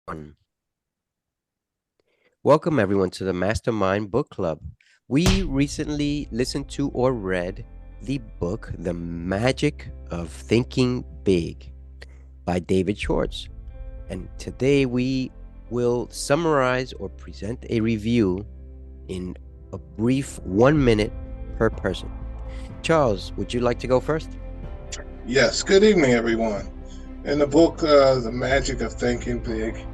One. Welcome everyone to the Mastermind Book Club. We recently listened to or read the book The Magic of Thinking Big by David Schwartz. And today we will summarize or present a review in a brief 1 minute per person. Charles, would you like to go first? Yes, good evening, everyone. In the book, The Magic of Thinking Big,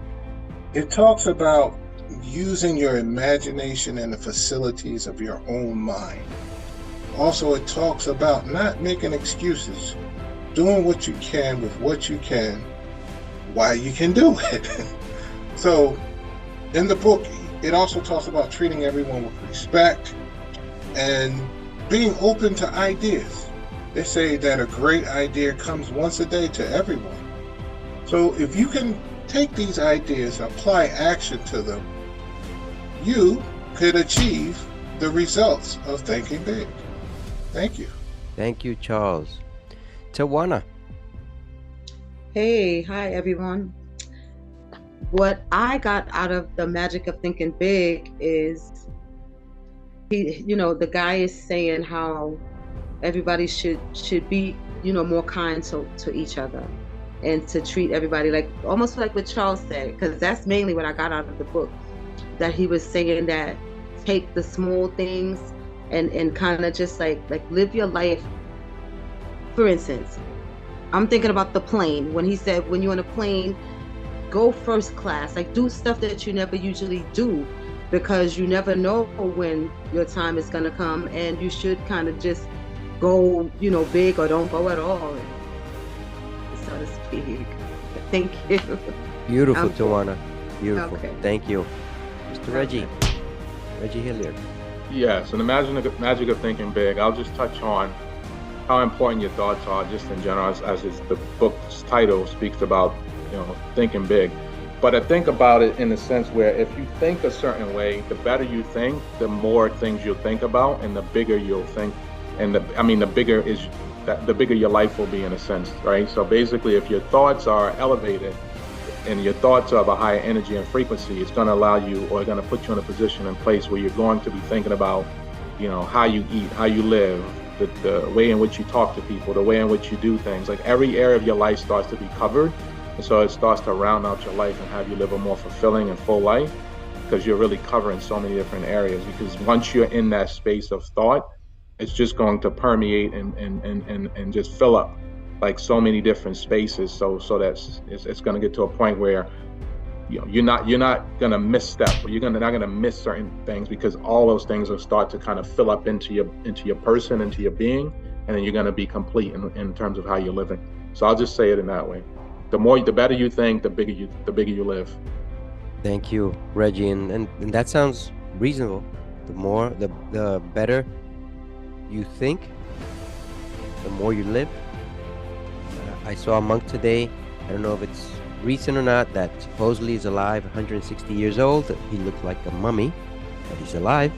it talks about using your imagination and the facilities of your own mind. Also, it talks about not making excuses, doing what you can with what you can while you can do it. So, in the book, it also talks about treating everyone with respect and being open to ideas. They say that a great idea comes once a day to everyone. So if you can take these ideas and apply action to them, you could achieve the results of thinking big. Thank you. Thank you, Charles. Tawana. Hi everyone. What I got out of the magic of thinking big is the guy is saying how everybody should be, more kind to each other and to treat everybody like almost like what Charles said, because that's mainly what I got out of the book. That he was saying that take the small things and kind of just like live your life. For instance, I'm thinking about the plane when he said when you're on a plane, go first class, like do stuff that you never usually do, because you never know when your time is going to come, and you should kind of just go, big or don't go at all, so to speak. Thank you. Beautiful, Tawana. Beautiful. Okay. Thank you. Mr. Reggie Hilliard. Yeah, so the magic of thinking big, I'll just touch on how important your thoughts are just in general, as the book's title speaks about, thinking big. But I think about it in the sense where if you think a certain way, the better you think, the more things you'll think about, and the bigger you'll think. And the bigger your life will be, in a sense, right? So basically, if your thoughts are elevated and your thoughts are of a higher energy and frequency, it's going to allow you, or going to put you in a position and place where you're going to be thinking about, how you eat, how you live, the way in which you talk to people, the way in which you do things. Like every area of your life starts to be covered. And so it starts to round out your life and have you live a more fulfilling and full life, because you're really covering so many different areas. Because once you're in that space of thought, it's just going to permeate and just fill up like so many different spaces. So that it's going to get to a point where you're not going to misstep, or you're not going to miss certain things, because all those things will start to kind of fill up into your person, into your being, and then you're going to be complete in terms of how you're living. So I'll just say it in that way. The better you think, the bigger you live. Thank you, Reggie. And that sounds reasonable. The better you think, the more you live. I saw a monk today. I don't know if it's recent or not, that supposedly is alive, 160 years old. He looked like a mummy, but he's alive.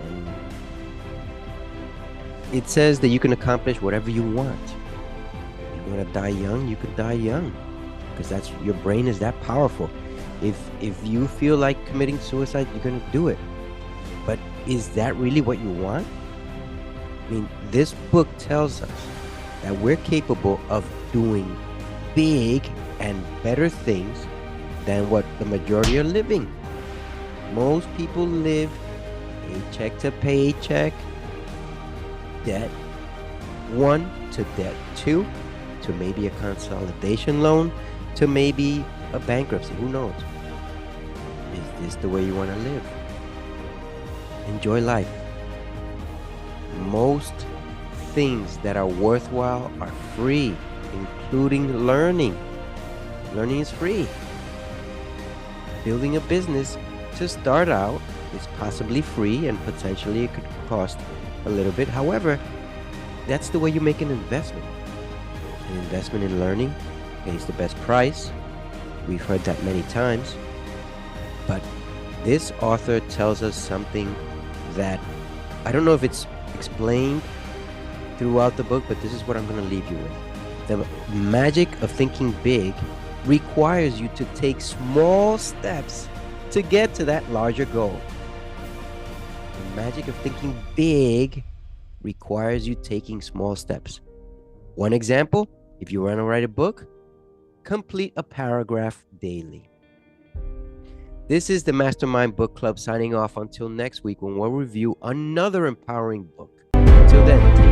And it says that you can accomplish whatever you want. If you want to die young, you can die young, because that's your brain is that powerful. If you feel like committing suicide, you're going to do it. But is that really what you want? I mean, this book tells us that we're capable of doing big and better things than what the majority are living. Most people live paycheck to paycheck, debt 1 to debt 2 to maybe a consolidation loan to maybe a bankruptcy. Who knows? Is this the way you want to live? Enjoy life. Most things that are worthwhile are free, including learning. Learning is free. Building a business to start out is possibly free, and potentially it could cost a little bit. However, that's the way you make an investment. An investment in learning pays the best price. We've heard that many times. But this author tells us something that I don't know if it's explained throughout the book, but this is what I'm going to leave you with. The magic of thinking big requires you to take small steps to get to that larger goal. The magic of thinking big requires you taking small steps. One example, if you want to write a book, complete a paragraph daily. This is the Mastermind Book Club signing off until next week when we'll review another empowering book. Until then,